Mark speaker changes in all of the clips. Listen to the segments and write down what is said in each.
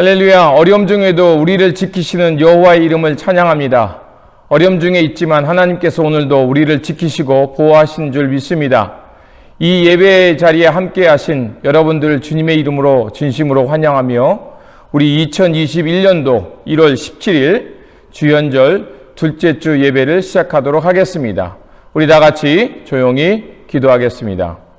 Speaker 1: 할렐루야. 어려움 중에도 우리를 지키시는 여호와의 이름을 찬양합니다. 어려움 중에 있지만 하나님께서 오늘도 우리를 지키시고 보호하신 줄 믿습니다. 이 예배 자리에 함께 하신 여러분들 주님의 이름으로 진심으로 환영하며 우리 2021년도 1월 17일 주연절 둘째 주 예배를 시작하도록 하겠습니다. 우리 다 같이 조용히 기도하겠습니다.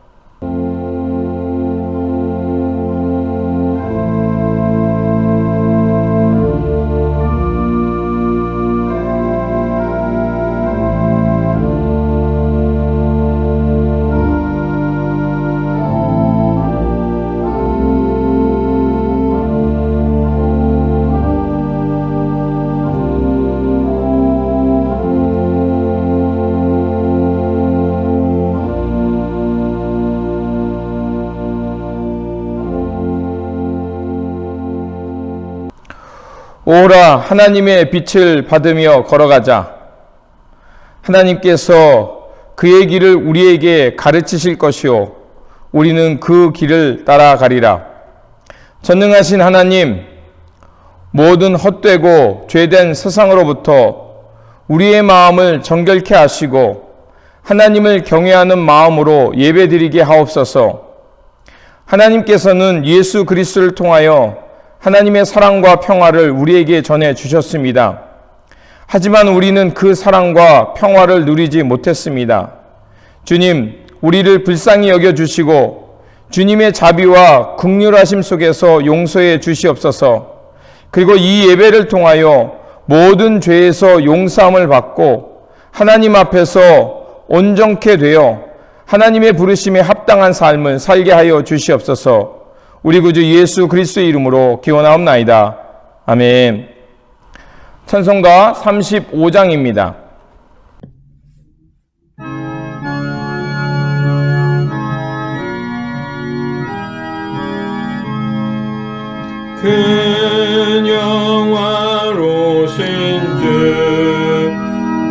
Speaker 1: 오라 하나님의 빛을 받으며 걸어가자. 하나님께서 그의 길을 우리에게 가르치실 것이요 우리는 그 길을 따라가리라. 전능하신 하나님, 모든 헛되고 죄된 세상으로부터 우리의 마음을 정결케 하시고 하나님을 경외하는 마음으로 예배드리게 하옵소서. 하나님께서는 예수 그리스도를 통하여 하나님의 사랑과 평화를 우리에게 전해 주셨습니다. 하지만 우리는 그 사랑과 평화를 누리지 못했습니다. 주님, 우리를 불쌍히 여겨주시고 주님의 자비와 긍휼하심 속에서 용서해 주시옵소서. 그리고 이 예배를 통하여 모든 죄에서 용서함을 받고 하나님 앞에서 온전케 되어 하나님의 부르심에 합당한 삶을 살게 하여 주시옵소서. 우리 구주 예수 그리스도의 이름으로 기원하옵나이다. 아멘. 찬송가 35장입니다.
Speaker 2: 큰 영화로신 주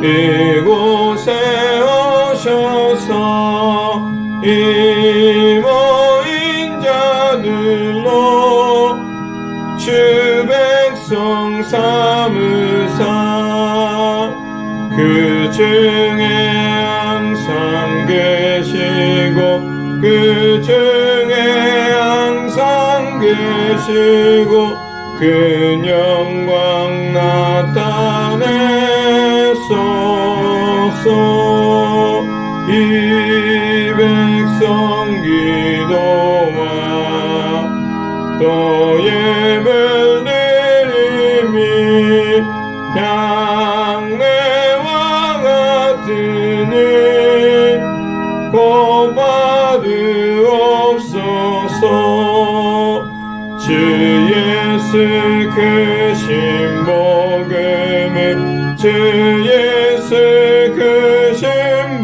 Speaker 2: 이곳에 오셔서 이모인 자들로 주 백성 삼으사 그 중에 항상 계시고 그 중에 항상 계시고 그 영광 나타내소서. 이 백성 기도와 또 예배를 드림이 향내와 같으니 곧 받으옵소서. 주 예수 크신 복음을 주 예수 크신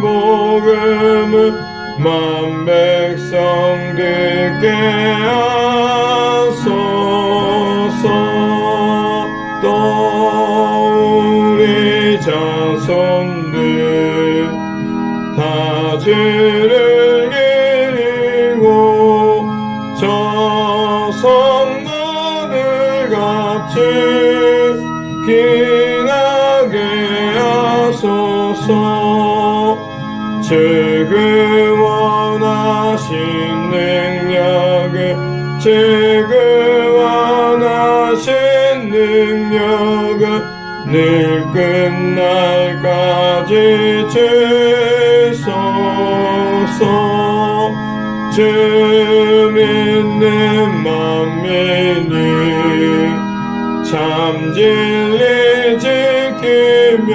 Speaker 2: 복음을 만 백성 듣게 하소서. 또 우리 자손들 다 주를 기리고 저 성도들 같이 기나게 하소서. 주 그 원하신 능력을 주 그 원하신 능력을 늘 끝날까지 주소서. 주 믿는 만민이 참 진리 지키며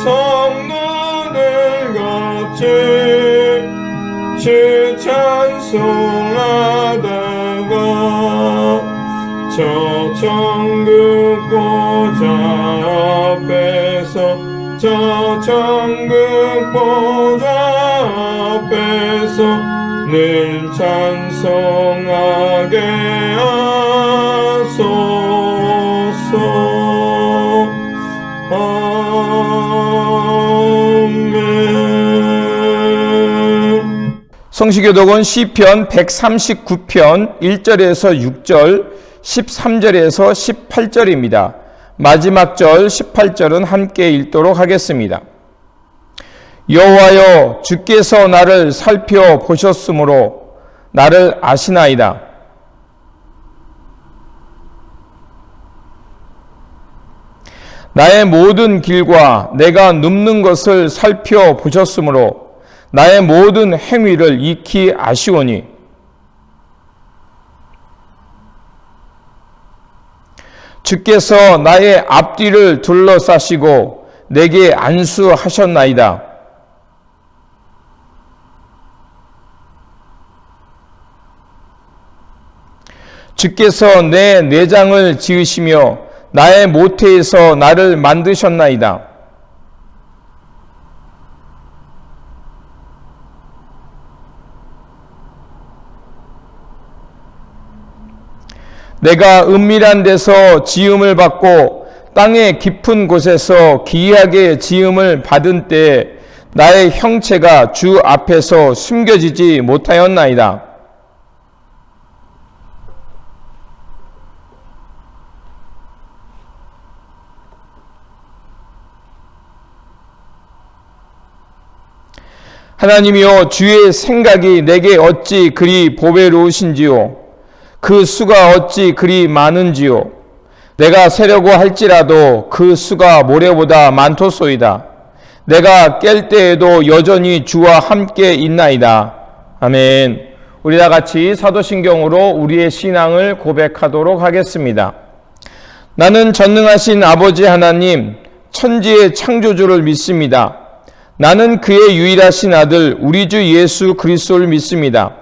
Speaker 2: 성도들 같이 주 찬송하다가 저 천국 보좌 앞에서 저 천국 보좌 앞에서 늘 찬송하게 하소서. 아멘.
Speaker 1: 성시교독은 시편 139편 1절에서 6절, 13절에서 18절입니다. 마지막 절 18절은 함께 읽도록 하겠습니다. 여호와여, 주께서 나를 살펴보셨으므로 나를 아시나이다. 나의 모든 길과 내가 눕는 것을 살펴보셨으므로 나의 모든 행위를 익히 아시오니 주께서 나의 앞뒤를 둘러싸시고 내게 안수하셨나이다. 주께서 내 내장을 지으시며 나의 모태에서 나를 만드셨나이다. 내가 은밀한 데서 지음을 받고 땅의 깊은 곳에서 기이하게 지음을 받은 때에 나의 형체가 주 앞에서 숨겨지지 못하였나이다. 하나님이여, 주의 생각이 내게 어찌 그리 보배로우신지요. 그 수가 어찌 그리 많은지요. 내가 세려고 할지라도 그 수가 모래보다 많도소이다. 내가 깰 때에도 여전히 주와 함께 있나이다. 아멘. 우리 다 같이 사도신경으로 우리의 신앙을 고백하도록 하겠습니다. 나는 전능하신 아버지 하나님, 천지의 창조주를 믿습니다. 나는 그의 유일하신 아들 우리 주 예수 그리스도를 믿습니다.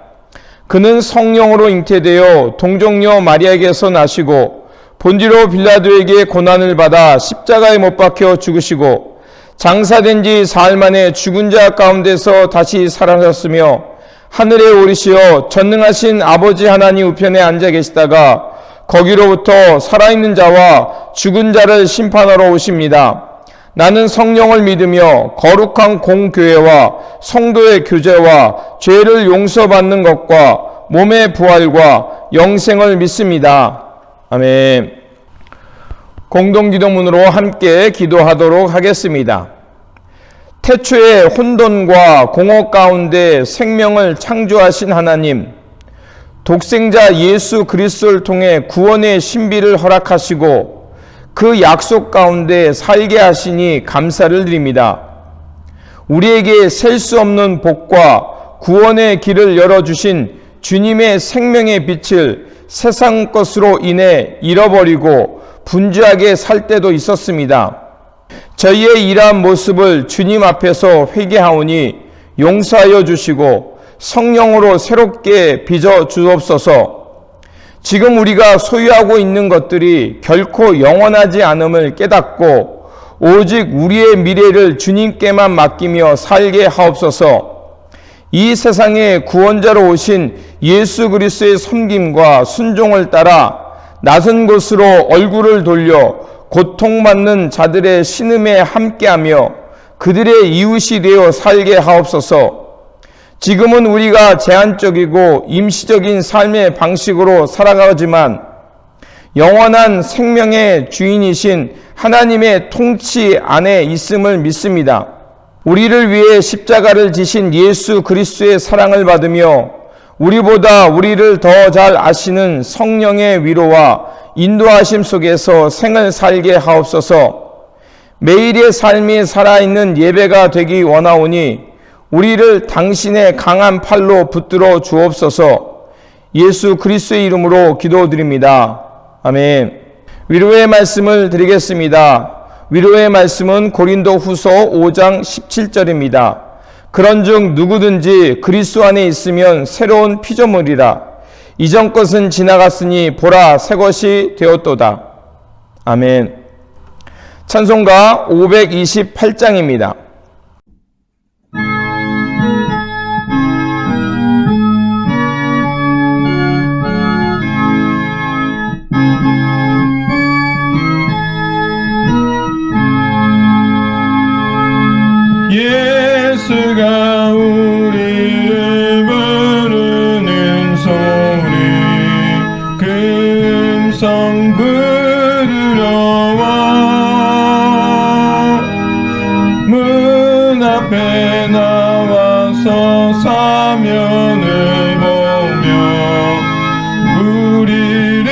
Speaker 1: 그는 성령으로 잉태되어 동정녀 마리아에게서 나시고 본디로 빌라도에게 고난을 받아 십자가에 못 박혀 죽으시고 장사된 지 사흘 만에 죽은 자 가운데서 다시 살아나셨으며 하늘에 오르시어 전능하신 아버지 하나님 우편에 앉아 계시다가 거기로부터 살아있는 자와 죽은 자를 심판하러 오십니다. 나는 성령을 믿으며 거룩한 공교회와 성도의 교제와 죄를 용서받는 것과 몸의 부활과 영생을 믿습니다. 아멘. 공동기도문으로 함께 기도하도록 하겠습니다. 태초에 혼돈과 공허 가운데 생명을 창조하신 하나님, 독생자 예수 그리스도를 통해 구원의 신비를 허락하시고 그 약속 가운데 살게 하시니 감사를 드립니다. 우리에게 셀 수 없는 복과 구원의 길을 열어주신 주님의 생명의 빛을 세상 것으로 인해 잃어버리고 분주하게 살 때도 있었습니다. 저희의 이러한 모습을 주님 앞에서 회개하오니 용서하여 주시고 성령으로 새롭게 빚어 주옵소서. 지금 우리가 소유하고 있는 것들이 결코 영원하지 않음을 깨닫고 오직 우리의 미래를 주님께만 맡기며 살게 하옵소서. 이 세상에 구원자로 오신 예수 그리스도의 섬김과 순종을 따라 낯선 곳으로 얼굴을 돌려 고통받는 자들의 신음에 함께하며 그들의 이웃이 되어 살게 하옵소서. 지금은 우리가 제한적이고 임시적인 삶의 방식으로 살아가지만 영원한 생명의 주인이신 하나님의 통치 안에 있음을 믿습니다. 우리를 위해 십자가를 지신 예수 그리스도의 사랑을 받으며 우리보다 우리를 더 잘 아시는 성령의 위로와 인도하심 속에서 생을 살게 하옵소서. 매일의 삶이 살아있는 예배가 되기 원하오니 우리를 당신의 강한 팔로 붙들어 주옵소서. 예수 그리스도의 이름으로 기도드립니다. 아멘. 위로의 말씀을 드리겠습니다. 위로의 말씀은 고린도 후서 5장 17절입니다. 그런즉 누구든지 그리스도 안에 있으면 새로운 피조물이라. 이전 것은 지나갔으니 보라 새 것이 되었도다. 아멘. 찬송가 528장입니다.
Speaker 2: 예수가 우리를 백성 부르러와 문 앞에 나와서 사면을 보며 우리를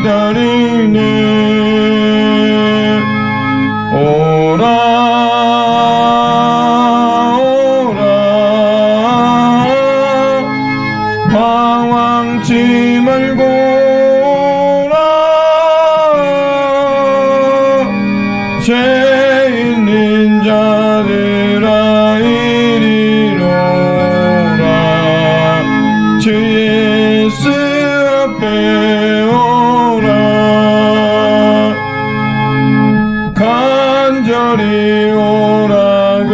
Speaker 2: 기다리네. 오라 오라 방황치 말고 오라 죄 있는 자들아 이리로 오라 주 예수 앞에 오라 간절히 오라고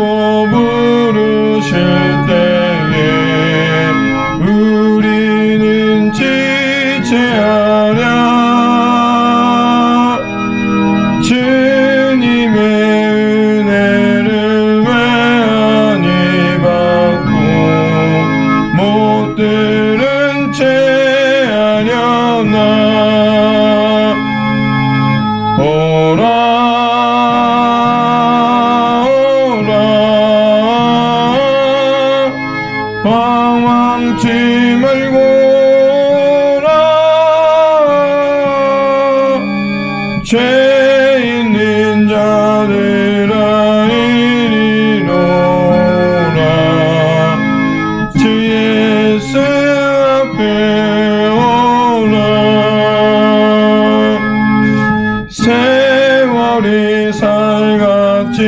Speaker 2: 부르실 때에 우리는 지체하랴. 주님의 은혜를 왜 아니 받고 못 들은 채 하려나. 오라 오라 방황치 말고 오라 죄 있는 자들아 이리로 오라 주 예수 앞에 오라. 세월이 살같이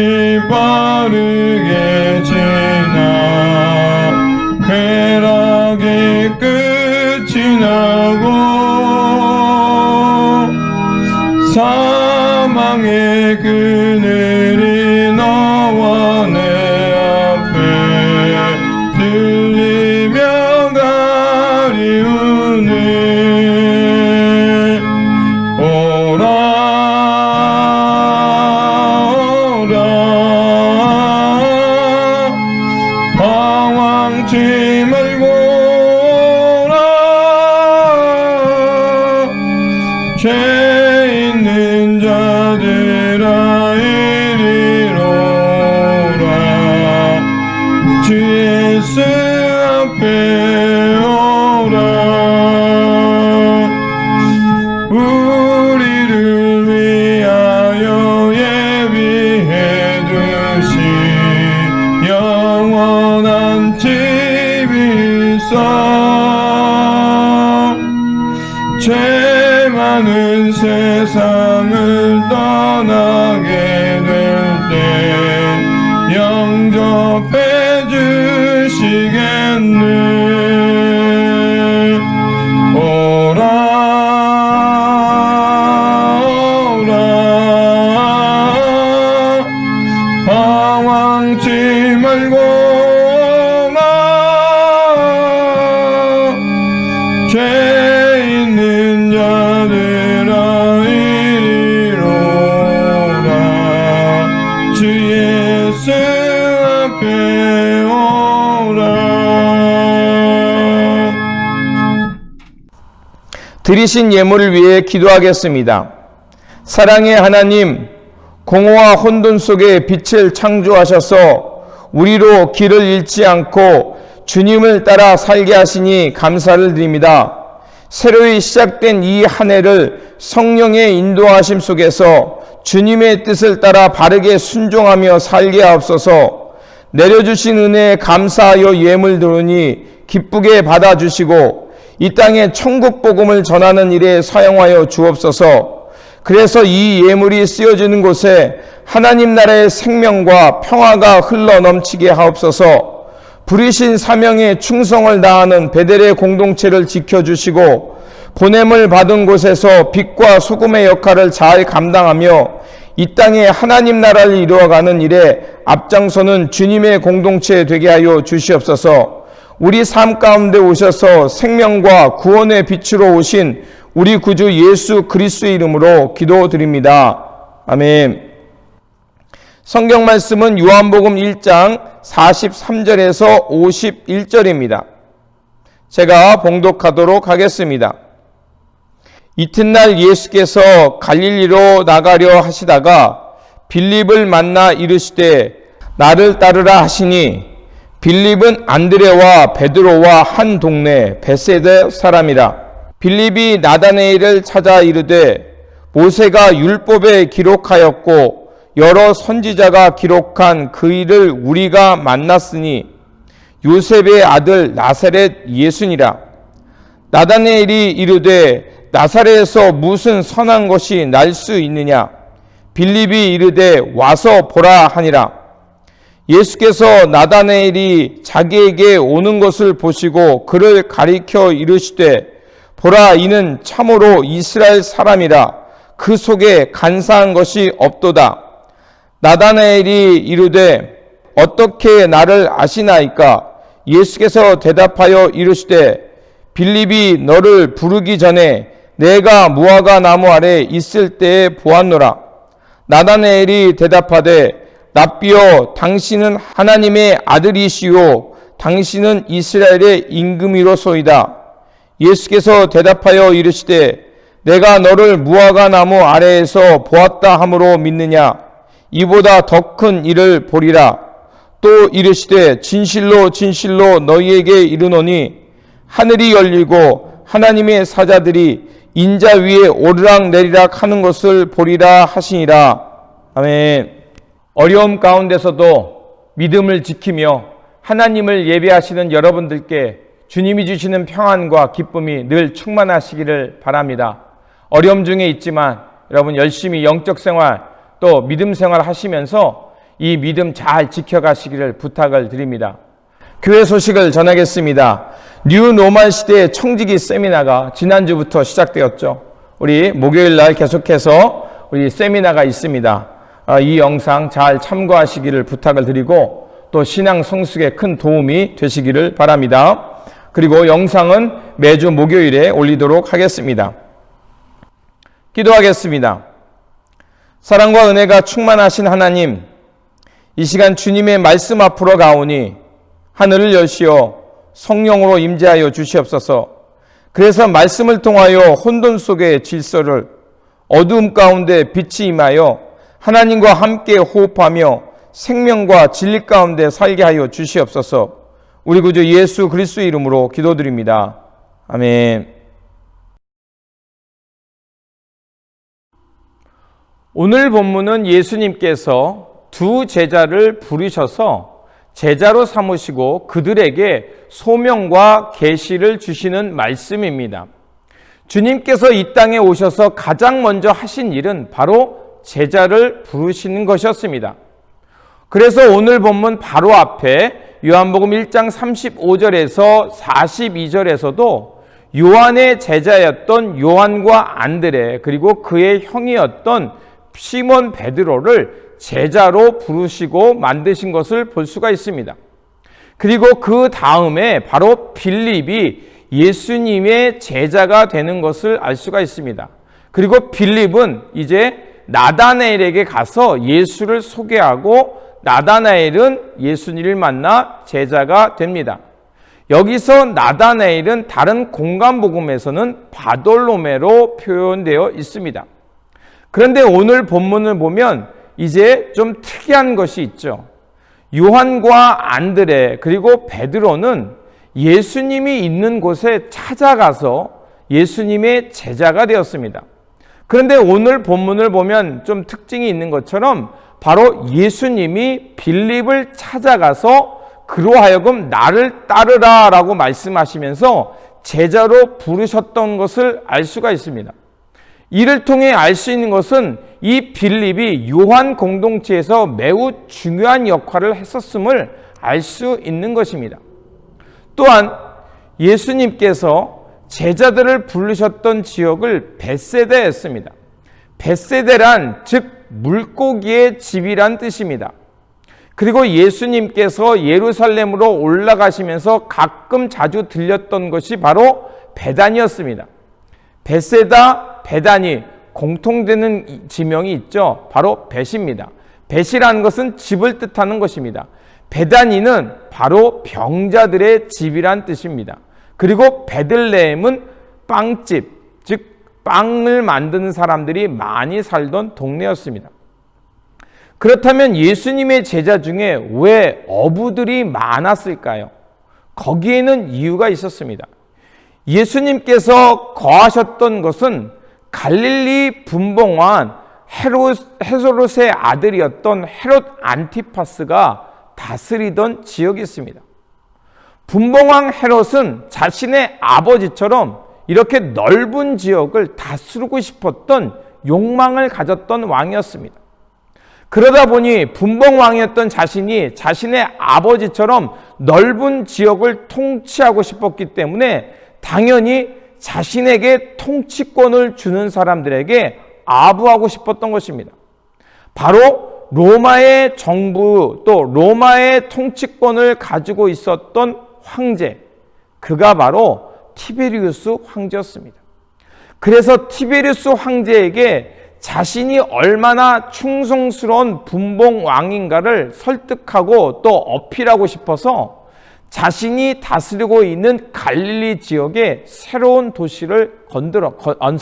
Speaker 2: 빠르게 지나 쾌락이 끝이 나고 사망의 그늘이 너와 내 앞에 들리며 가리우네. 오라 오라 방황치 말고 오라 죄 있는 자들아 이리로 오라 주 예수 앞에 오라. 우리를 위하여 예비해 두신 영원한 집이 있어 죄 많은 세상을 떠나게 될 때 영접해 주시겠네. 오라 오라 방황치 말고 오라 죄 있는 자들아 이리로 오라 주 예수 앞에 오라.
Speaker 1: 드리신 예물을 위해 기도하겠습니다. 사랑의 하나님, 공허와 혼돈 속에 빛을 창조하셔서 우리로 길을 잃지 않고 주님을 따라 살게 하시니 감사를 드립니다. 새로이 시작된 이 한 해를 성령의 인도하심 속에서 주님의 뜻을 따라 바르게 순종하며 살게 하옵소서. 내려주신 은혜에 감사하여 예물 드리니 기쁘게 받아주시고 이 땅에 천국 복음을 전하는 일에 사용하여 주옵소서. 그래서 이 예물이 쓰여지는 곳에 하나님 나라의 생명과 평화가 흘러 넘치게 하옵소서. 부리신 사명에 충성을 다하는 베델의 공동체를 지켜주시고 보냄을 받은 곳에서 빛과 소금의 역할을 잘 감당하며 이 땅에 하나님 나라를 이루어가는 일에 앞장서는 주님의 공동체 되게 하여 주시옵소서. 우리 삶 가운데 오셔서 생명과 구원의 빛으로 오신 우리 구주 예수 그리스도의 이름으로 기도드립니다. 아멘. 성경 말씀은 요한복음 1장 43절에서 51절입니다. 제가 봉독하도록 하겠습니다. 이튿날 예수께서 갈릴리로 나가려 하시다가 빌립을 만나 이르시되 나를 따르라 하시니 빌립은 안드레와 베드로와 한 동네 벳세다 사람이라. 빌립이 나다네엘을 찾아 이르되 모세가 율법에 기록하였고 여러 선지자가 기록한 그 일을 우리가 만났으니 요셉의 아들 나사렛 예수니라. 나다네엘이 이르되 나사렛에서 무슨 선한 것이 날 수 있느냐? 빌립이 이르되 와서 보라 하니라. 예수께서 나다네엘이 자기에게 오는 것을 보시고 그를 가리켜 이르시되 보라, 이는 참으로 이스라엘 사람이라. 그 속에 간사한 것이 없도다. 나다나엘이 이르되 어떻게 나를 아시나이까? 예수께서 대답하여 이르시되 빌립이 너를 부르기 전에 내가 무화과 나무 아래 있을 때에 보았노라. 나다나엘이 대답하되 랍비여, 당신은 하나님의 아들이시요 당신은 이스라엘의 임금이로소이다. 예수께서 대답하여 이르시되 내가 너를 무화과 나무 아래에서 보았다 함으로 믿느냐? 이보다 더 큰 일을 보리라. 또 이르시되 진실로 진실로 너희에게 이르노니 하늘이 열리고 하나님의 사자들이 인자 위에 오르락 내리락 하는 것을 보리라 하시니라. 아멘. 어려움 가운데서도 믿음을 지키며 하나님을 예배하시는 여러분들께 주님이 주시는 평안과 기쁨이 늘 충만하시기를 바랍니다. 어려움 중에 있지만 여러분 열심히 영적 생활 또 믿음 생활 하시면서 이 믿음 잘 지켜가시기를 부탁을 드립니다. 교회 소식을 전하겠습니다. 뉴 노멀 시대의 청지기 세미나가 지난주부터 시작되었죠. 우리 목요일 날 계속해서 우리 세미나가 있습니다. 이 영상 잘 참고하시기를 부탁을 드리고 또 신앙 성숙에 큰 도움이 되시기를 바랍니다. 그리고 영상은 매주 목요일에 올리도록 하겠습니다. 기도하겠습니다. 사랑과 은혜가 충만하신 하나님, 이 시간 주님의 말씀 앞으로 가오니 하늘을 여시어 성령으로 임재하여 주시옵소서. 그래서 말씀을 통하여 혼돈 속의 질서를 어두움 가운데 빛이 임하여 하나님과 함께 호흡하며 생명과 진리 가운데 살게 하여 주시옵소서. 우리 구주 예수 그리스도의 이름으로 기도드립니다. 아멘. 오늘 본문은 예수님께서 두 제자를 부르셔서 제자로 삼으시고 그들에게 소명과 계시를 주시는 말씀입니다. 주님께서 이 땅에 오셔서 가장 먼저 하신 일은 바로 제자를 부르시는 것이었습니다. 그래서 오늘 본문 바로 앞에 요한복음 1장 35절에서 42절에서도 요한의 제자였던 요한과 안드레 그리고 그의 형이었던 시몬 베드로를 제자로 부르시고 만드신 것을 볼 수가 있습니다. 그리고 그 다음에 바로 빌립이 예수님의 제자가 되는 것을 알 수가 있습니다. 그리고 빌립은 이제 나다나엘에게 가서 예수를 소개하고 나다나엘은 예수님을 만나 제자가 됩니다. 여기서 나다나엘은 다른 공간복음에서는 바돌로메로 표현되어 있습니다. 그런데 오늘 본문을 보면 이제 좀 특이한 것이 있죠. 요한과 안드레 그리고 베드로는 예수님이 있는 곳에 찾아가서 예수님의 제자가 되었습니다. 그런데 오늘 본문을 보면 좀 특징이 있는 것처럼 바로 예수님이 빌립을 찾아가서 그로 하여금 나를 따르라 라고 말씀하시면서 제자로 부르셨던 것을 알 수가 있습니다. 이를 통해 알 수 있는 것은 이 빌립이 요한 공동체에서 매우 중요한 역할을 했었음을 알 수 있는 것입니다. 또한 예수님께서 제자들을 부르셨던 지역을 벳세다였습니다. 벳세다란 즉 물고기의 집이란 뜻입니다. 그리고 예수님께서 예루살렘으로 올라가시면서 가끔 자주 들렸던 것이 바로 베단이었습니다. 벳세다, 베단이 공통되는 지명이 있죠. 바로 벳입니다. 벳이라는 것은 집을 뜻하는 것입니다. 베다니는 바로 병자들의 집이란 뜻입니다. 그리고 베들레헴은 빵집, 즉 빵을 만드는 사람들이 많이 살던 동네였습니다. 그렇다면 예수님의 제자 중에 왜 어부들이 많았을까요? 거기에는 이유가 있었습니다. 예수님께서 거하셨던 것은 갈릴리 분봉왕 헤롯의 아들이었던 헤롯 안티파스가 다스리던 지역이 있습니다. 분봉왕 헤롯은 자신의 아버지처럼 이렇게 넓은 지역을 다스리고 싶었던 욕망을 가졌던 왕이었습니다. 그러다 보니 분봉왕이었던 자신이 자신의 아버지처럼 넓은 지역을 통치하고 싶었기 때문에 당연히 자신에게 통치권을 주는 사람들에게 아부하고 싶었던 것입니다. 바로 로마의 정부 또 로마의 통치권을 가지고 있었던 황제, 그가 바로 티베리우스 황제였습니다. 그래서 티베리우스 황제에게 자신이 얼마나 충성스러운 분봉왕인가를 설득하고 또 어필하고 싶어서 자신이 다스리고 있는 갈릴리 지역에 새로운 도시를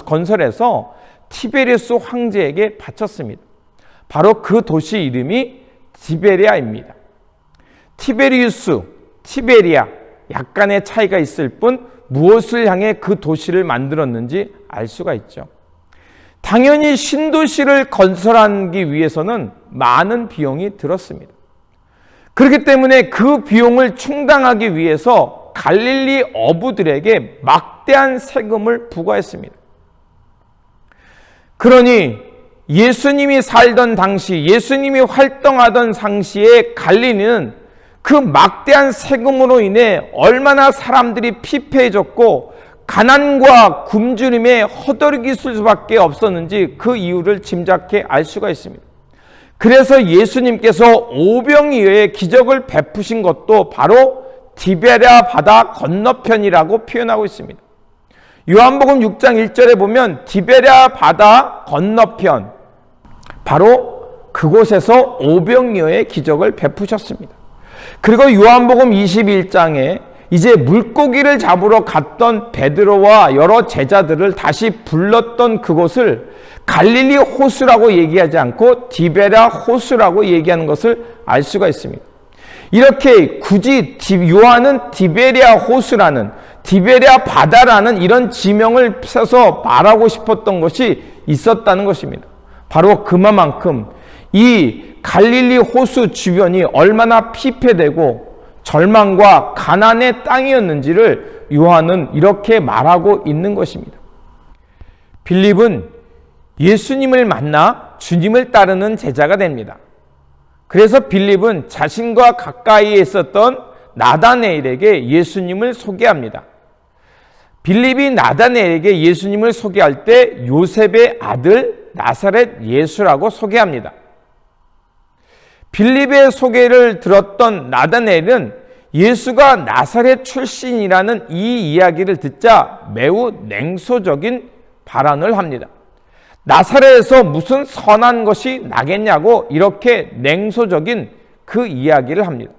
Speaker 1: 건설해서 티베리우스 황제에게 바쳤습니다. 바로 그 도시 이름이 디베리아입니다. 티베리우스, 티베리아, 약간의 차이가 있을 뿐 무엇을 향해 그 도시를 만들었는지 알 수가 있죠. 당연히 신도시를 건설하기 위해서는 많은 비용이 들었습니다. 그렇기 때문에 그 비용을 충당하기 위해서 갈릴리 어부들에게 막대한 세금을 부과했습니다. 그러니 예수님이 살던 당시, 예수님이 활동하던 당시에 갈릴리는 그 막대한 세금으로 인해 얼마나 사람들이 피폐해졌고 가난과 굶주림에 허덕일 수밖에 없었는지 그 이유를 짐작해 알 수가 있습니다. 그래서 예수님께서 오병이어의 기적을 베푸신 것도 바로 디베랴 바다 건너편이라고 표현하고 있습니다. 요한복음 6장 1절에 보면 디베랴 바다 건너편, 바로 그곳에서 오병이어의 기적을 베푸셨습니다. 그리고 요한복음 21장에 이제 물고기를 잡으러 갔던 베드로와 여러 제자들을 다시 불렀던 그곳을 갈릴리 호수라고 얘기하지 않고 디베랴 호수라고 얘기하는 것을 알 수가 있습니다. 이렇게 굳이 요한은 디베랴 호수라는, 디베랴 바다라는 이런 지명을 써서 말하고 싶었던 것이 있었다는 것입니다. 바로 그만큼 이 갈릴리 호수 주변이 얼마나 피폐되고 절망과 가난의 땅이었는지를 요한은 이렇게 말하고 있는 것입니다. 빌립은 예수님을 만나 주님을 따르는 제자가 됩니다. 그래서 빌립은 자신과 가까이에 있었던 나다네엘에게 예수님을 소개합니다. 빌립이 나다네엘에게 예수님을 소개할 때 요셉의 아들 나사렛 예수라고 소개합니다. 빌립의 소개를 들었던 나다네엘은 예수가 나사렛 출신이라는 이 이야기를 듣자 매우 냉소적인 발언을 합니다. 나사렛에서 무슨 선한 것이 나겠냐고 이렇게 냉소적인 그 이야기를 합니다.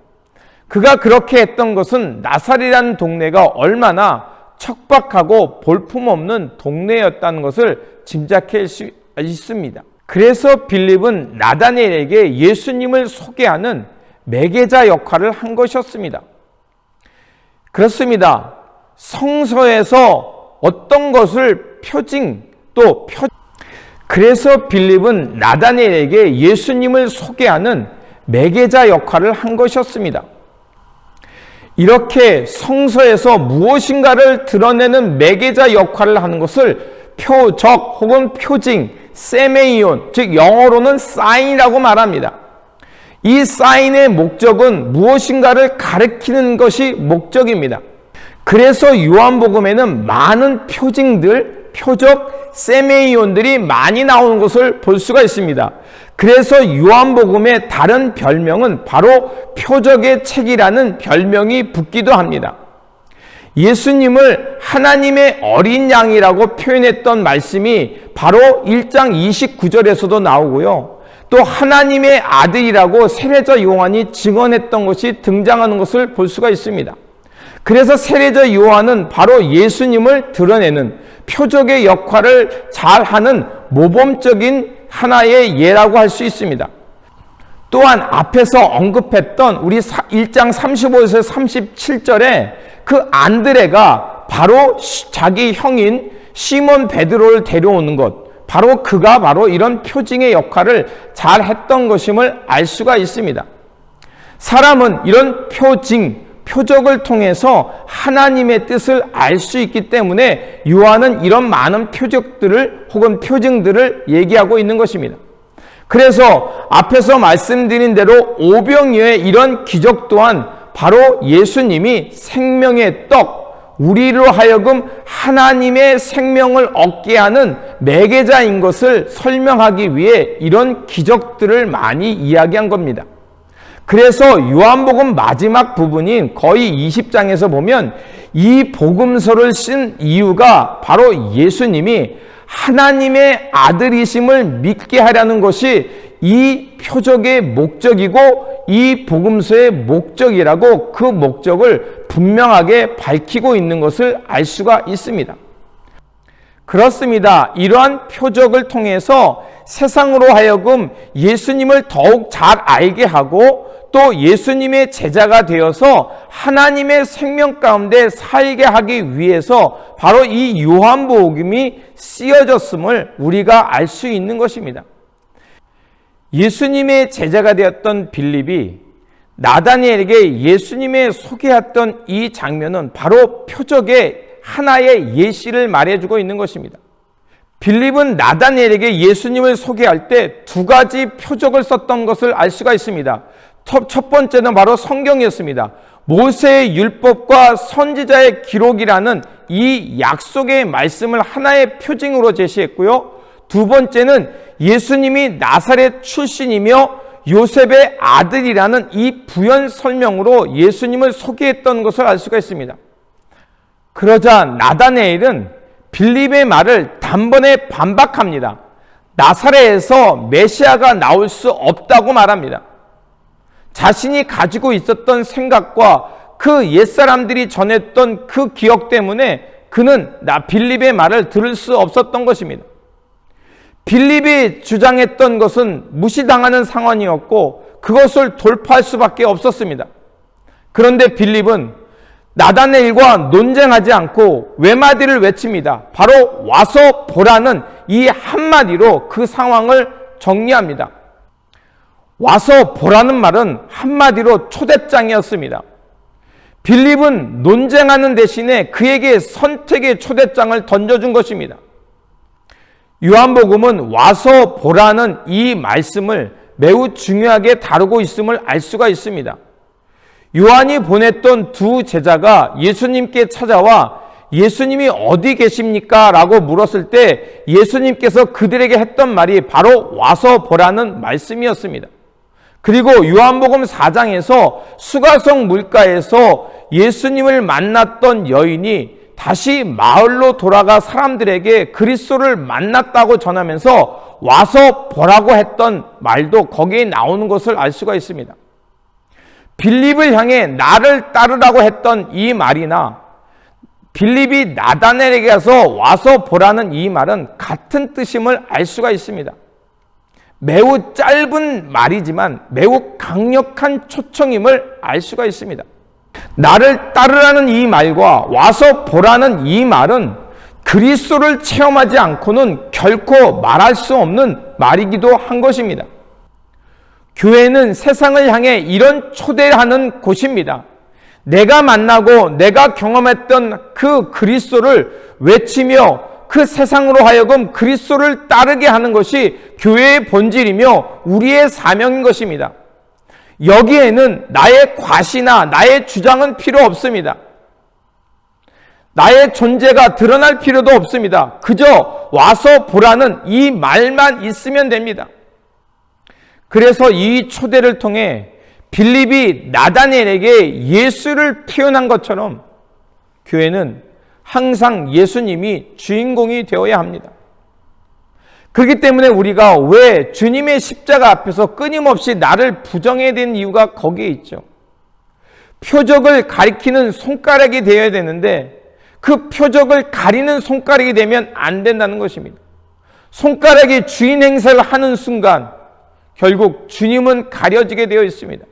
Speaker 1: 그가 그렇게 했던 것은 나사렛이라는 동네가 얼마나 척박하고 볼품없는 동네였다는 것을 짐작할 수 있습니다. 그래서 빌립은 나다네엘에게 예수님을 소개하는 매개자 역할을 한 것이었습니다. 그렇습니다. 성서에서 어떤 것을 그래서 빌립은 나다네엘에게 예수님을 소개하는 매개자 역할을 한 것이었습니다. 이렇게 성서에서 무엇인가를 드러내는 매개자 역할을 하는 것을 표적 혹은 표징, 세메이온, 즉 영어로는 사인이라고 말합니다. 이 사인의 목적은 무엇인가를 가리키는 것이 목적입니다. 그래서 요한복음에는 많은 표징들, 표적, 세메이온들이 많이 나오는 것을 볼 수가 있습니다. 그래서 요한복음의 다른 별명은 바로 표적의 책이라는 별명이 붙기도 합니다. 예수님을 하나님의 어린 양이라고 표현했던 말씀이 바로 1장 29절에서도 나오고요. 또 하나님의 아들이라고 세례자 요한이 증언했던 것이 등장하는 것을 볼 수가 있습니다. 그래서 세례자 요한은 바로 예수님을 드러내는 표적의 역할을 잘하는 모범적인 하나의 예라고 할 수 있습니다. 또한 앞에서 언급했던 우리 1장 35에서 37절에 그 안드레가 바로 자기 형인 시몬 베드로를 데려오는 것, 바로 그가 바로 이런 표징의 역할을 잘 했던 것임을 알 수가 있습니다. 사람은 이런 표적을 통해서 하나님의 뜻을 알 수 있기 때문에 요한은 이런 많은 표적들을 혹은 표징들을 얘기하고 있는 것입니다. 그래서 앞에서 말씀드린 대로 오병이어의 이런 기적 또한 바로 예수님이 생명의 떡, 우리로 하여금 하나님의 생명을 얻게 하는 매개자인 것을 설명하기 위해 이런 기적들을 많이 이야기한 겁니다. 그래서 요한복음 마지막 부분인 거의 20장에서 보면 이 복음서를 쓴 이유가 바로 예수님이 하나님의 아들이심을 믿게 하려는 것이 이 표적의 목적이고 이 복음서의 목적이라고 그 목적을 분명하게 밝히고 있는 것을 알 수가 있습니다. 그렇습니다. 이러한 표적을 통해서 세상으로 하여금 예수님을 더욱 잘 알게 하고 또 예수님의 제자가 되어서 하나님의 생명 가운데 살게 하기 위해서 바로 이 요한복음이 쓰여졌음을 우리가 알 수 있는 것입니다. 예수님의 제자가 되었던 빌립이 나다니엘에게 예수님의 소개했던 이 장면은 바로 표적의 하나의 예시를 말해주고 있는 것입니다. 빌립은 나다니엘에게 예수님을 소개할 때 두 가지 표적을 썼던 것을 알 수가 있습니다. 첫 번째는 바로 성경이었습니다. 모세의 율법과 선지자의 기록이라는 이 약속의 말씀을 하나의 표징으로 제시했고요. 두 번째는 예수님이 나사렛 출신이며 요셉의 아들이라는 이 부연 설명으로 예수님을 소개했던 것을 알 수가 있습니다. 그러자 나다니엘은 빌립의 말을 단번에 반박합니다. 나사렛에서 메시아가 나올 수 없다고 말합니다. 자신이 가지고 있었던 생각과 그 옛사람들이 전했던 그 기억 때문에 그는 빌립의 말을 들을 수 없었던 것입니다. 빌립이 주장했던 것은 무시당하는 상황이었고 그것을 돌파할 수밖에 없었습니다. 그런데 빌립은 나다니엘과 논쟁하지 않고 외마디를 외칩니다. 바로 와서 보라는 이 한마디로 그 상황을 정리합니다. 와서 보라는 말은 한마디로 초대장이었습니다. 빌립은 논쟁하는 대신에 그에게 선택의 초대장을 던져준 것입니다. 요한복음은 와서 보라는 이 말씀을 매우 중요하게 다루고 있음을 알 수가 있습니다. 요한이 보냈던 두 제자가 예수님께 찾아와 예수님이 어디 계십니까? 라고 물었을 때 예수님께서 그들에게 했던 말이 바로 와서 보라는 말씀이었습니다. 그리고 요한복음 4장에서 수가성 물가에서 예수님을 만났던 여인이 다시 마을로 돌아가 사람들에게 그리스도를 만났다고 전하면서 와서 보라고 했던 말도 거기에 나오는 것을 알 수가 있습니다. 빌립을 향해 나를 따르라고 했던 이 말이나 빌립이 나다니엘에게 가서 와서 보라는 이 말은 같은 뜻임을 알 수가 있습니다. 매우 짧은 말이지만 매우 강력한 초청임을 알 수가 있습니다. 나를 따르라는 이 말과 와서 보라는 이 말은 그리스도를 체험하지 않고는 결코 말할 수 없는 말이기도 한 것입니다. 교회는 세상을 향해 이런 초대하는 곳입니다. 내가 만나고 내가 경험했던 그 그리스도를 외치며 그 세상으로 하여금 그리스도를 따르게 하는 것이 교회의 본질이며 우리의 사명인 것입니다. 여기에는 나의 과시나 나의 주장은 필요 없습니다. 나의 존재가 드러날 필요도 없습니다. 그저 와서 보라는 이 말만 있으면 됩니다. 그래서 이 초대를 통해 빌립이 나다니엘에게 예수를 표현한 것처럼 교회는 항상 예수님이 주인공이 되어야 합니다. 그렇기 때문에 우리가 왜 주님의 십자가 앞에서 끊임없이 나를 부정해야 되는 이유가 거기에 있죠. 표적을 가리키는 손가락이 되어야 되는데 그 표적을 가리는 손가락이 되면 안 된다는 것입니다. 손가락이 주인 행세를 하는 순간 결국 주님은 가려지게 되어 있습니다.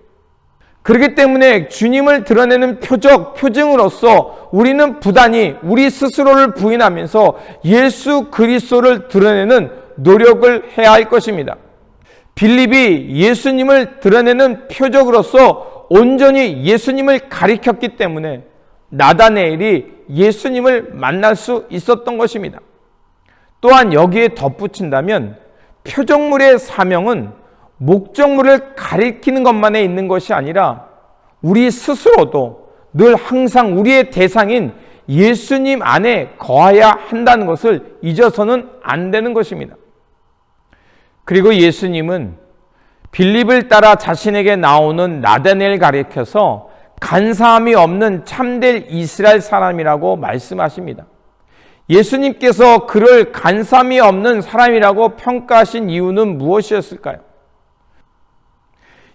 Speaker 1: 그렇기 때문에 주님을 드러내는 표징으로서 우리는 부단히 우리 스스로를 부인하면서 예수 그리스도를 드러내는 노력을 해야 할 것입니다. 빌립이 예수님을 드러내는 표적으로서 온전히 예수님을 가리켰기 때문에 나다네엘이 예수님을 만날 수 있었던 것입니다. 또한 여기에 덧붙인다면 표적물의 사명은 목적물을 가리키는 것만에 있는 것이 아니라 우리 스스로도 늘 항상 우리의 대상인 예수님 안에 거해야 한다는 것을 잊어서는 안 되는 것입니다. 그리고 예수님은 빌립을 따라 자신에게 나오는 나다네엘 가리켜서 간사함이 없는 참된 이스라엘 사람이라고 말씀하십니다. 예수님께서 그를 간사함이 없는 사람이라고 평가하신 이유는 무엇이었을까요?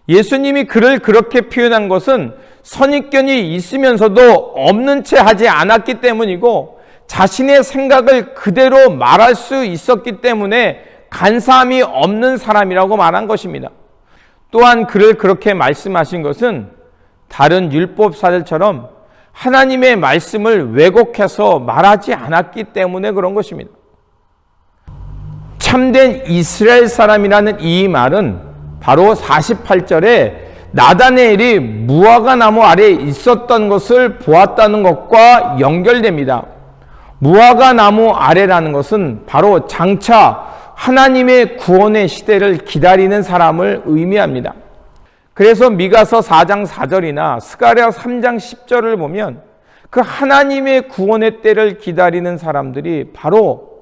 Speaker 1: 예수님이 그를 그렇게 표현한 것은 선입견이 있으면서도 없는 채 하지 않았기 때문이고 자신의 생각을 그대로 말할 수 있었기 때문에 간사함이 없는 사람이라고 말한 것입니다. 또한 그를 그렇게 말씀하신 것은 다른 율법사들처럼 하나님의 말씀을 왜곡해서 말하지 않았기 때문에 그런 것입니다. 참된 이스라엘 사람이라는 이 말은 바로 48절에 나다네엘이 무화과 나무 아래에 있었던 것을 보았다는 것과 연결됩니다. 무화과 나무 아래라는 것은 바로 장차 하나님의 구원의 시대를 기다리는 사람을 의미합니다. 그래서 미가서 4장 4절이나 스가랴 3장 10절을 보면 그 하나님의 구원의 때를 기다리는 사람들이 바로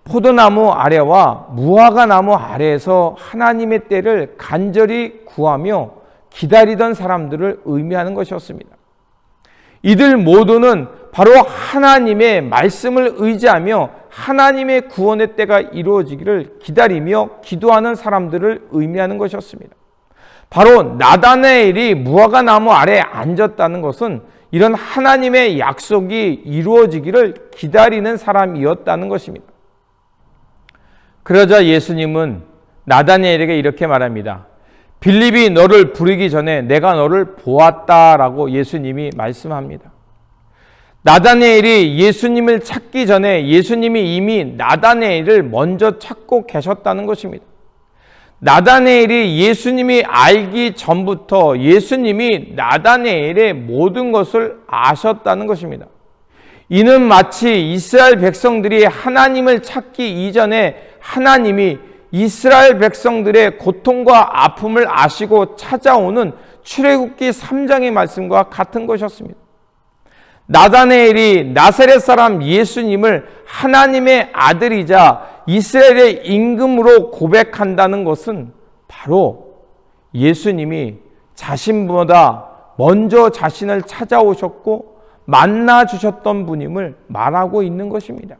Speaker 1: 포도나무 아래와 무화과 나무 아래에서 하나님의 때를 간절히 구하며 기다리던 사람들을 의미하는 것이었습니다. 이들 모두는 바로 하나님의 말씀을 의지하며 하나님의 구원의 때가 이루어지기를 기다리며 기도하는 사람들을 의미하는 것이었습니다. 바로 나다네엘이 무화과 나무 아래에 앉았다는 것은 이런 하나님의 약속이 이루어지기를 기다리는 사람이었다는 것입니다. 그러자 예수님은 나다네엘에게 이렇게 말합니다. 빌립이 너를 부르기 전에 내가 너를 보았다라고 예수님이 말씀합니다. 나다네엘이 예수님을 찾기 전에 예수님이 이미 나다네엘을 먼저 찾고 계셨다는 것입니다. 나다네엘이 예수님이 알기 전부터 예수님이 나다네엘의 모든 것을 아셨다는 것입니다. 이는 마치 이스라엘 백성들이 하나님을 찾기 이전에 하나님이 이스라엘 백성들의 고통과 아픔을 아시고 찾아오는 출애굽기 3장의 말씀과 같은 것이었습니다. 나다네엘이 나사렛 사람 예수님을 하나님의 아들이자 이스라엘의 임금으로 고백한다는 것은 바로 예수님이 자신보다 먼저 자신을 찾아오셨고 만나주셨던 분임을 말하고 있는 것입니다.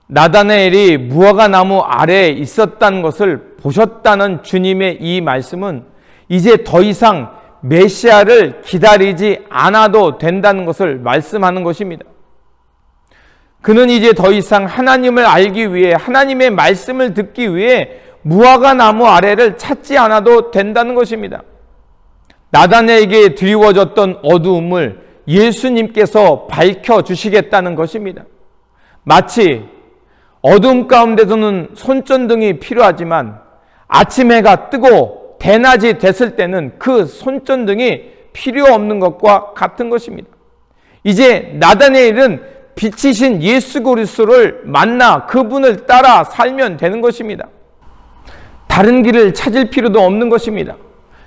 Speaker 1: 나다네엘이 무화과 나무 아래에 있었다는 것을 보셨다는 주님의 이 말씀은 이제 더 이상 메시아를 기다리지 않아도 된다는 것을 말씀하는 것입니다. 그는 이제 더 이상 하나님을 알기 위해 하나님의 말씀을 듣기 위해 무화과 나무 아래를 찾지 않아도 된다는 것입니다. 나다네에게 드리워졌던 어두움을 예수님께서 밝혀주시겠다는 것입니다. 마치 어둠 가운데서는 손전등이 필요하지만 아침 해가 뜨고 대낮이 됐을 때는 그 손전등이 필요 없는 것과 같은 것입니다. 이제 나다네엘은 빛이신 예수 그리스도를 만나 그분을 따라 살면 되는 것입니다. 다른 길을 찾을 필요도 없는 것입니다.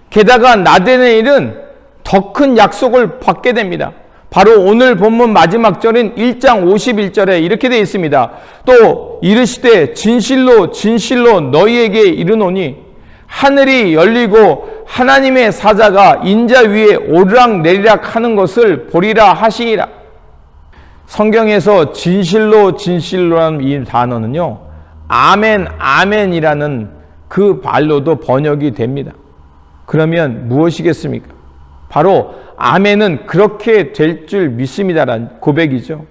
Speaker 1: 게다가 나다네엘은 더 큰 약속을 받게 됩니다. 바로 오늘 본문 마지막 절인 1장 51절에 이렇게 되어 있습니다. 또 이르시되 진실로 진실로 너희에게 이르노니 하늘이 열리고 하나님의 사자가 인자 위에 오르락내리락 하는 것을 보리라 하시니라. 성경에서 진실로 진실로라는 이 단어는요, 아멘 아멘이라는 그 말로도 번역이 됩니다. 그러면 무엇이겠습니까? 바로 아멘은 그렇게 될 줄 믿습니다라는 고백이죠.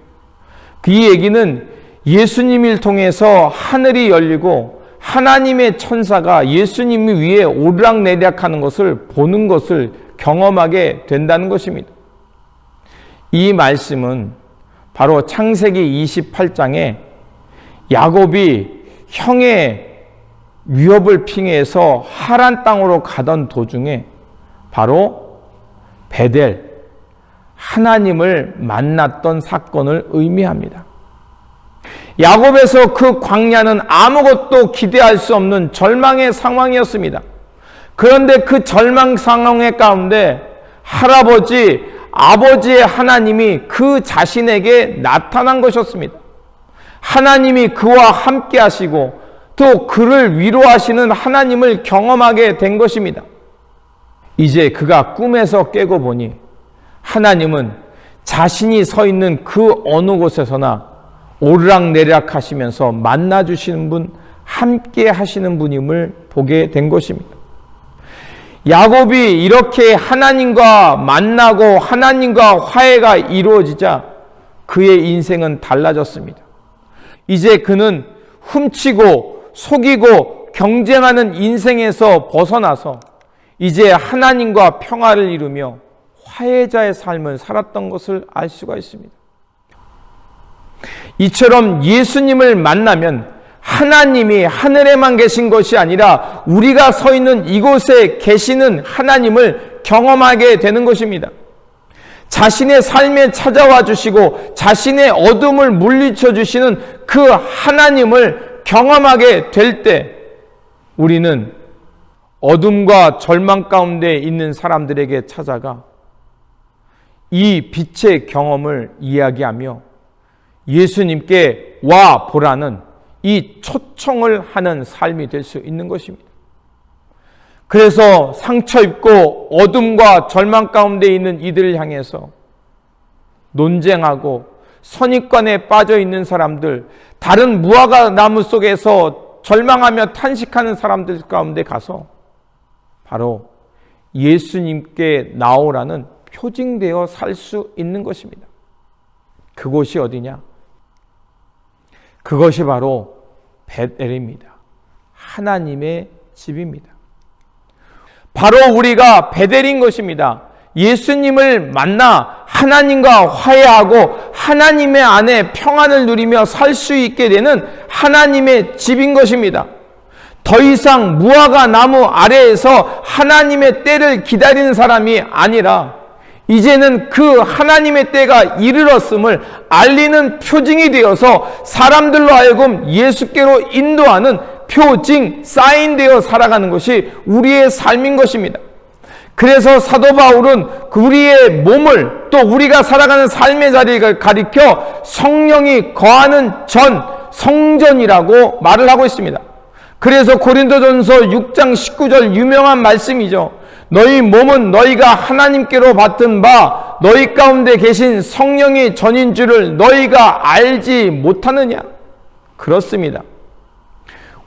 Speaker 1: 이 얘기는 예수님을 통해서 하늘이 열리고 하나님의 천사가 예수님 위에 오르락내리락하는 것을 보는 것을 경험하게 된다는 것입니다. 이 말씀은 바로 창세기 28장에 야곱이 형의 위협을 핑해서 하란 땅으로 가던 도중에 바로 베델, 하나님을 만났던 사건을 의미합니다. 야곱에서 그 광야는 아무것도 기대할 수 없는 절망의 상황이었습니다. 그런데 그 절망 상황의 가운데 할아버지, 아버지의 하나님이 그 자신에게 나타난 것이었습니다. 하나님이 그와 함께 하시고 또 그를 위로하시는 하나님을 경험하게 된 것입니다. 이제 그가 꿈에서 깨고 보니 하나님은 자신이 서 있는 그 어느 곳에서나 오르락내리락 하시면서 만나주시는 분, 함께 하시는 분임을 보게 된 것입니다. 야곱이 이렇게 하나님과 만나고 하나님과 화해가 이루어지자 그의 인생은 달라졌습니다. 이제 그는 훔치고 속이고 경쟁하는 인생에서 벗어나서 이제 하나님과 평화를 이루며 화해자의 삶을 살았던 것을 알 수가 있습니다. 이처럼 예수님을 만나면 하나님이 하늘에만 계신 것이 아니라 우리가 서 있는 이곳에 계시는 하나님을 경험하게 되는 것입니다. 자신의 삶에 찾아와 주시고 자신의 어둠을 물리쳐 주시는 그 하나님을 경험하게 될 때 우리는 어둠과 절망 가운데 있는 사람들에게 찾아가 이 빛의 경험을 이야기하며 예수님께 와 보라는 이 초청을 하는 삶이 될 수 있는 것입니다. 그래서 상처 입고 어둠과 절망 가운데 있는 이들을 향해서 논쟁하고 선입관에 빠져 있는 사람들, 다른 무화과 나무 속에서 절망하며 탄식하는 사람들 가운데 가서 바로 예수님께 나오라는 표징되어 살 수 있는 것입니다. 그곳이 어디냐? 그것이 바로 베델입니다. 하나님의 집입니다. 바로 우리가 베델인 것입니다. 예수님을 만나 하나님과 화해하고 하나님의 안에 평안을 누리며 살 수 있게 되는 하나님의 집인 것입니다. 더 이상 무화과 나무 아래에서 하나님의 때를 기다리는 사람이 아니라 이제는 그 하나님의 때가 이르렀음을 알리는 표징이 되어서 사람들로 하여금 예수께로 인도하는 표징, 사인되어 살아가는 것이 우리의 삶인 것입니다. 그래서 사도 바울은 우리의 몸을 또 우리가 살아가는 삶의 자리를 가리켜 성령이 거하는 전, 성전이라고 말을 하고 있습니다. 그래서 고린도전서 6장 19절 유명한 말씀이죠. 너희 몸은 너희가 하나님께로 받은 바 너희 가운데 계신 성령이 전인 줄을 너희가 알지 못하느냐? 그렇습니다.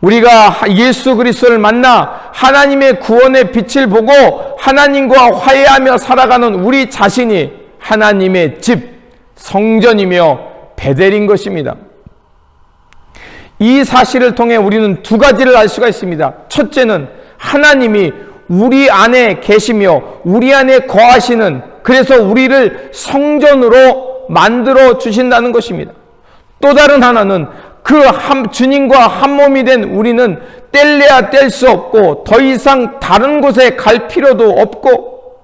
Speaker 1: 우리가 예수 그리스도를 만나 하나님의 구원의 빛을 보고 하나님과 화해하며 살아가는 우리 자신이 하나님의 집, 성전이며 베델인 것입니다. 이 사실을 통해 우리는 두 가지를 알 수가 있습니다. 첫째는 하나님이 우리 안에 계시며 우리 안에 거하시는, 그래서 우리를 성전으로 만들어 주신다는 것입니다. 또 다른 하나는 주님과 한 몸이 된 우리는 뗄래야 뗄 수 없고 더 이상 다른 곳에 갈 필요도 없고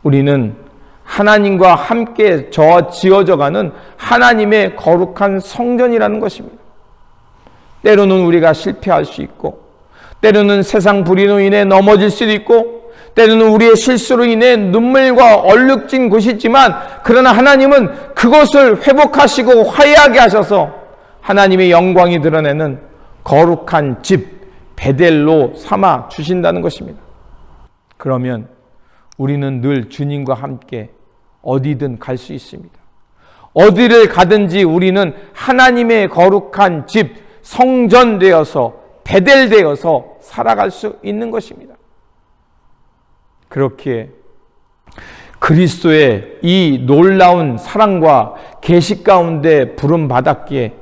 Speaker 1: 우리는 하나님과 함께 지어져가는 하나님의 거룩한 성전이라는 것입니다. 때로는 우리가 실패할 수 있고 때로는 세상 불의로 인해 넘어질 수도 있고 때로는 우리의 실수로 인해 눈물과 얼룩진 곳이 있지만 그러나 하나님은 그것을 회복하시고 화해하게 하셔서 하나님의 영광이 드러내는 거룩한 집 베델로 삼아 주신다는 것입니다. 그러면 우리는 늘 주님과 함께 어디든 갈 수 있습니다. 어디를 가든지 우리는 하나님의 거룩한 집 성전 되어서 베델 되어서 살아갈 수 있는 것입니다. 그렇기에 그리스도의 이 놀라운 사랑과 계시 가운데 부름받았기에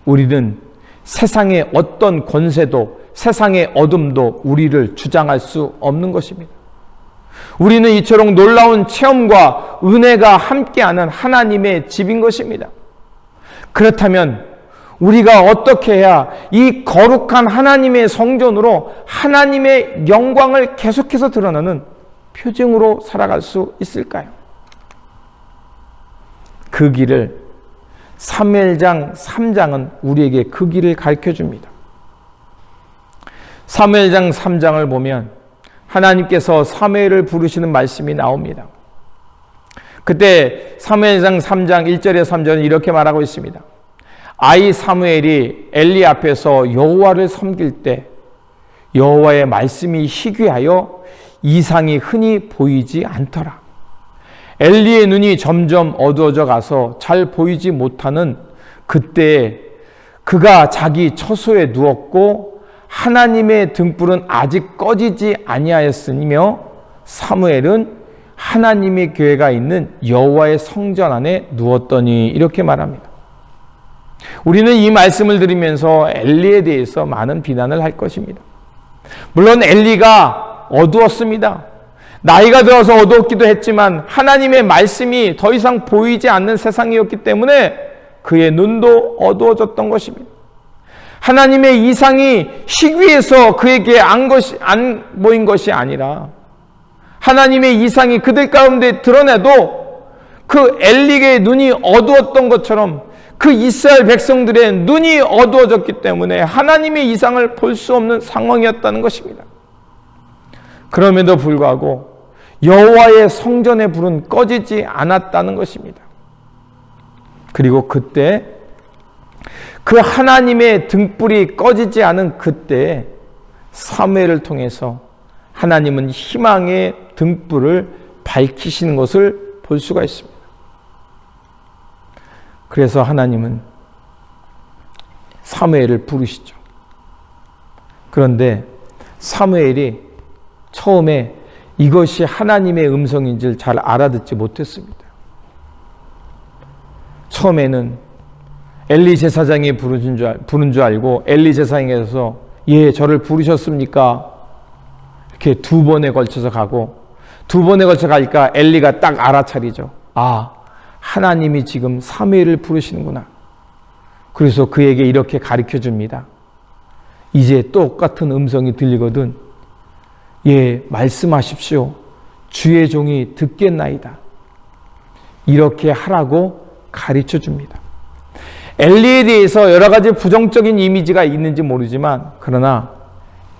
Speaker 1: 우리는 세상의 어떤 권세도 세상의 어둠도 우리를 주장할 수 없는 것입니다. 우리는 이처럼 놀라운 체험과 은혜가 함께하는 하나님의 집인 것입니다. 그렇다면 우리가 어떻게 해야 이 거룩한 하나님의 성전으로 하나님의 영광을 계속해서 드러내는 표징으로 살아갈 수 있을까요? 그 길을 사무엘장 3장은 우리에게 그 길을 가르쳐 줍니다. 사무엘장 3장을 보면 하나님께서 사무엘을 부르시는 말씀이 나옵니다. 그때 사무엘장 3장 1절에 3절은 이렇게 말하고 있습니다. 아이 사무엘이 엘리 앞에서 여호와를 섬길 때 여호와의 말씀이 희귀하여 이상이 흔히 보이지 않더라. 엘리의 눈이 점점 어두워져 가서 잘 보이지 못하는 그때에 그가 자기 처소에 누웠고 하나님의 등불은 아직 꺼지지 아니하였으며 사무엘은 하나님의 교회가 있는 여호와의 성전 안에 누웠더니 이렇게 말합니다. 우리는 이 말씀을 들으면서 엘리에 대해서 많은 비난을 할 것입니다. 물론 엘리가 어두웠습니다. 나이가 들어서 어두웠기도 했지만 하나님의 말씀이 더 이상 보이지 않는 세상이었기 때문에 그의 눈도 어두워졌던 것입니다. 하나님의 이상이 희귀해서 그에게 안 보인 것이 아니라 하나님의 이상이 그들 가운데 드러내도 그 엘리의 눈이 어두웠던 것처럼 그 이스라엘 백성들의 눈이 어두워졌기 때문에 하나님의 이상을 볼 수 없는 상황이었다는 것입니다. 그럼에도 불구하고 여호와의 성전의 불은 꺼지지 않았다는 것입니다. 그리고 그때 그 하나님의 등불이 꺼지지 않은 그때 사무엘을 통해서 하나님은 희망의 등불을 밝히시는 것을 볼 수가 있습니다. 그래서 하나님은 사무엘을 부르시죠. 그런데 사무엘이 처음에 이것이 하나님의 음성인 줄 잘 알아듣지 못했습니다. 처음에는 엘리 제사장이 부른 줄 알고 엘리 제사장에서 예, 저를 부르셨습니까? 이렇게 2번에 걸쳐서 가고 2번에 걸쳐 가니까 엘리가 딱 알아차리죠. 아, 하나님이 지금 사무엘을 부르시는구나. 그래서 그에게 이렇게 가르쳐 줍니다. 이제 똑같은 음성이 들리거든. 예, 말씀하십시오. 주의 종이 듣겠나이다. 이렇게 하라고 가르쳐 줍니다. 엘리에 대해서 여러 가지 부정적인 이미지가 있는지 모르지만 그러나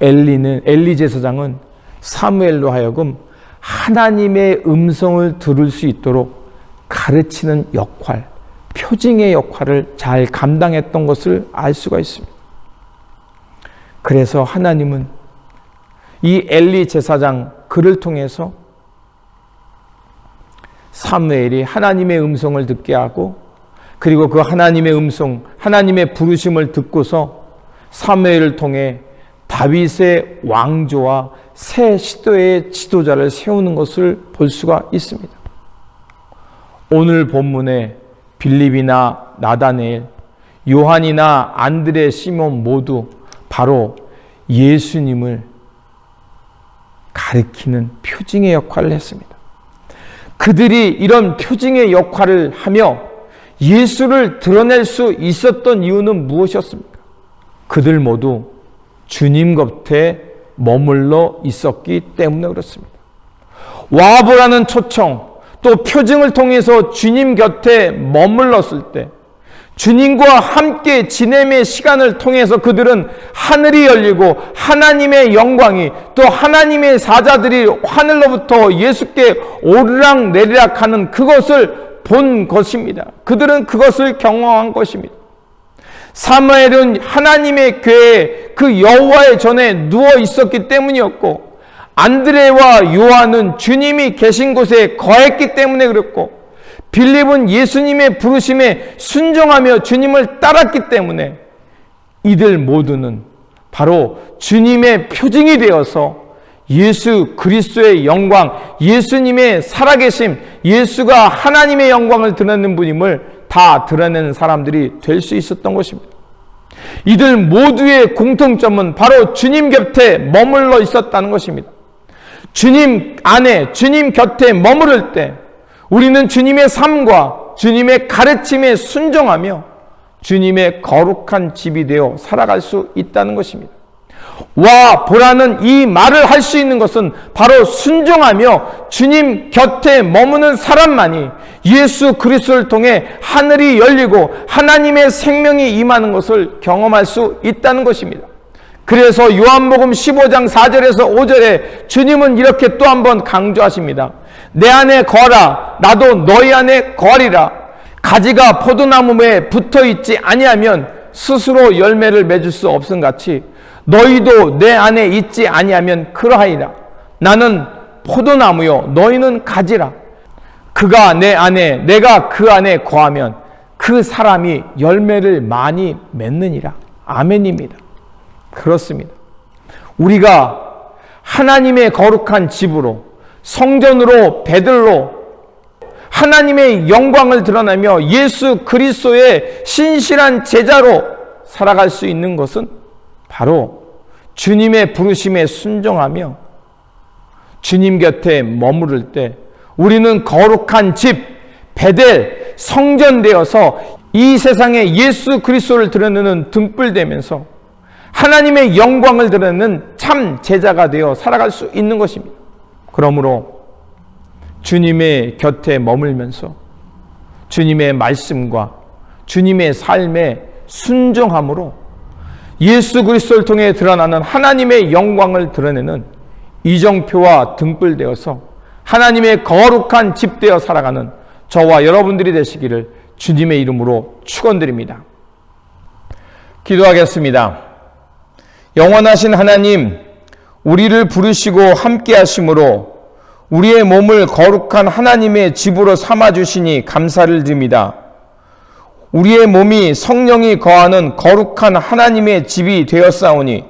Speaker 1: 엘리 제사장은 사무엘로 하여금 하나님의 음성을 들을 수 있도록 가르치는 역할, 표징의 역할을 잘 감당했던 것을 알 수가 있습니다. 그래서 하나님은 이 엘리 제사장 그를 통해서 사무엘이 하나님의 음성을 듣게 하고 그리고 그 하나님의 음성, 하나님의 부르심을 듣고서 사무엘을 통해 다윗의 왕조와 새 시대의 지도자를 세우는 것을 볼 수가 있습니다. 오늘 본문에 빌립이나 나다네엘, 요한이나 안드레, 시몬 모두 바로 예수님을 가리키는 표징의 역할을 했습니다. 그들이 이런 표징의 역할을 하며 예수를 드러낼 수 있었던 이유는 무엇이었습니까? 그들 모두 주님 곁에 머물러 있었기 때문에 그렇습니다. 와보라는 초청, 또 표징을 통해서 주님 곁에 머물렀을 때 주님과 함께 지냄의 시간을 통해서 그들은 하늘이 열리고 하나님의 영광이 또 하나님의 사자들이 하늘로부터 예수께 오르락 내리락 하는 그것을 본 것입니다. 그들은 그것을 경험한 것입니다. 사무엘은 하나님의 궤에 그 여호와의 전에 누워 있었기 때문이었고 안드레와 요한은 주님이 계신 곳에 거했기 때문에 그랬고 빌립은 예수님의 부르심에 순종하며 주님을 따랐기 때문에 이들 모두는 바로 주님의 표징이 되어서 예수 그리스도의 영광, 예수님의 살아계심, 예수가 하나님의 영광을 드러내는 분임을 다 드러내는 사람들이 될 수 있었던 것입니다. 이들 모두의 공통점은 바로 주님 곁에 머물러 있었다는 것입니다. 주님 안에, 주님 곁에 머무를 때 우리는 주님의 삶과 주님의 가르침에 순종하며 주님의 거룩한 집이 되어 살아갈 수 있다는 것입니다. 와 보라는 이 말을 할 수 있는 것은 바로 순종하며 주님 곁에 머무는 사람만이 예수 그리스도를 통해 하늘이 열리고 하나님의 생명이 임하는 것을 경험할 수 있다는 것입니다. 그래서 요한복음 15장 4절에서 5절에 주님은 이렇게 또 한 번 강조하십니다. 내 안에 거하라, 나도 너희 안에 거하리라. 가지가 포도나무에 붙어있지 아니하면 스스로 열매를 맺을 수 없음 같이 너희도 내 안에 있지 아니하면 그러하리라. 나는 포도나무요 너희는 가지라. 그가 내 안에 내가 그 안에 거하면 그 사람이 열매를 많이 맺느니라. 아멘입니다. 그렇습니다. 우리가 하나님의 거룩한 집으로 성전으로 베들로 하나님의 영광을 드러내며 예수 그리스도의 신실한 제자로 살아갈 수 있는 것은 바로 주님의 부르심에 순종하며 주님 곁에 머무를 때 우리는 거룩한 집 베델 성전되어서 이 세상에 예수 그리스도를 드러내는 등불되면서 하나님의 영광을 드러내는 참 제자가 되어 살아갈 수 있는 것입니다. 그러므로 주님의 곁에 머물면서 주님의 말씀과 주님의 삶에 순종함으로 예수 그리스도를 통해 드러나는 하나님의 영광을 드러내는 이정표와 등불되어서 하나님의 거룩한 집 되어 살아가는 저와 여러분들이 되시기를 주님의 이름으로 축원드립니다. 기도하겠습니다. 영원하신 하나님, 우리를 부르시고 함께 하심으로 우리의 몸을 거룩한 하나님의 집으로 삼아주시니 감사를 드립니다. 우리의 몸이 성령이 거하는 거룩한 하나님의 집이 되었사오니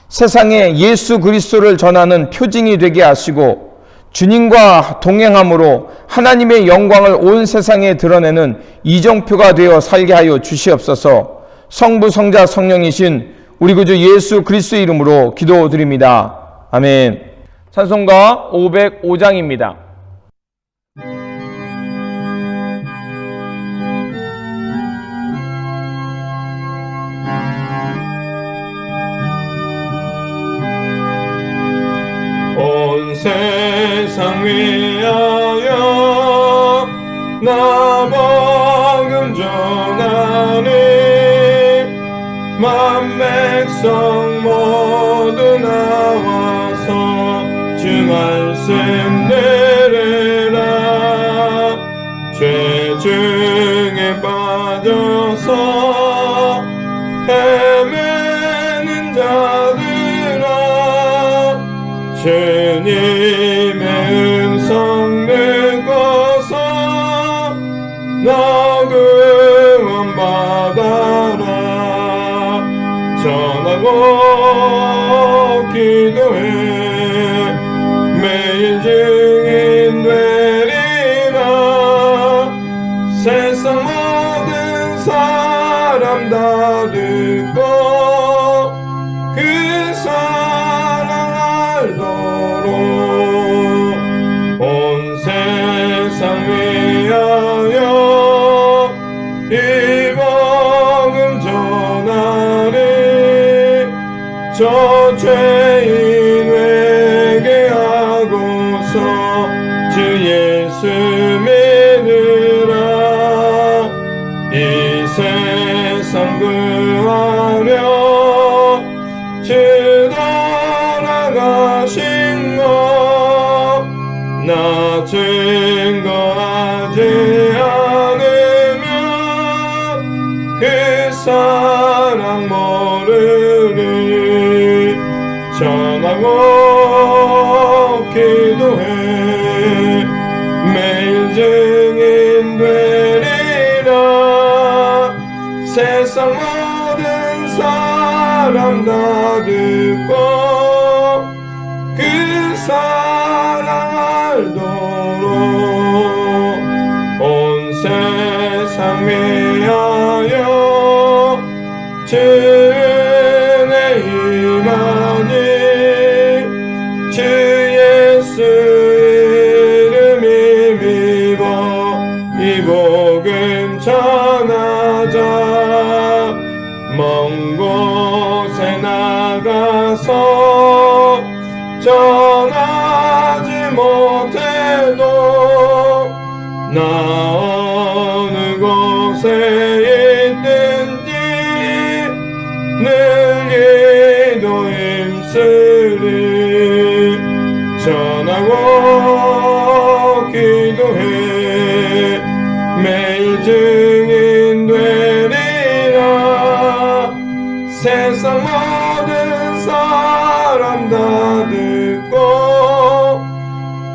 Speaker 1: 세상에 예수 그리스도를 전하는 표징이 되게 하시고 주님과 동행함으로 하나님의 영광을 온 세상에 드러내는 이정표가 되어 살게 하여 주시옵소서. 성부 성자 성령이신 우리 구주 예수 그리스도의 이름으로 기도드립니다. 아멘. 찬송가 505장입니다.
Speaker 2: 온 세상 위하여 나 복음 전하니 만 백성 모두 나와서 주 말씀 들으라. 죄 중에 빠져서 헤매는 자들아, 주님의 음성 듣고서 너 구원 받아라. 전하고 기도해 매일 증인 되리라. 세상 모든 사람 다 듣고 그 사랑 알도록 온 세상 위하여 이 복음 전하리. 저 죄인 회개하고서 주 예수 믿으라. 이 세상 구하려 주 돌아가신 것 나 증거하지 않으면 그 사랑 모르리. 전하고 기도해 매일 증인 되리라. 세상 모든 사람 다 듣고 그 나가서 전하지 못해도 나 어느 곳에 있든지 늘 기도 힘쓰리 전하고 기도해 매일 증인 되리라 세상 모든 사람 다 듣고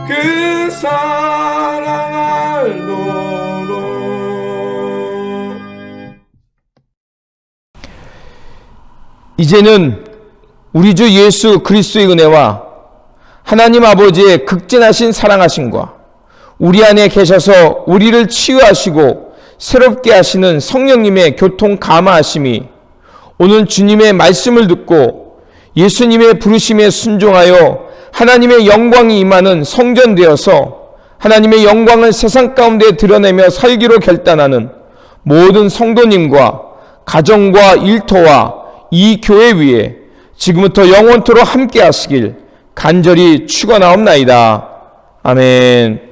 Speaker 2: 그 사랑 알도록.
Speaker 1: 이제는 우리 주 예수 그리스도의 은혜와 하나님 아버지의 극진하신 사랑하심과 우리 안에 계셔서 우리를 치유하시고 새롭게 하시는 성령님의 교통 감화하심이 오늘 주님의 말씀을 듣고 예수님의 부르심에 순종하여 하나님의 영광이 임하는 성전되어서 하나님의 영광을 세상 가운데 드러내며 살기로 결단하는 모든 성도님과 가정과 일터와 이 교회 위에 지금부터 영원토록 함께 하시길 간절히 축원하옵나이다. 아멘.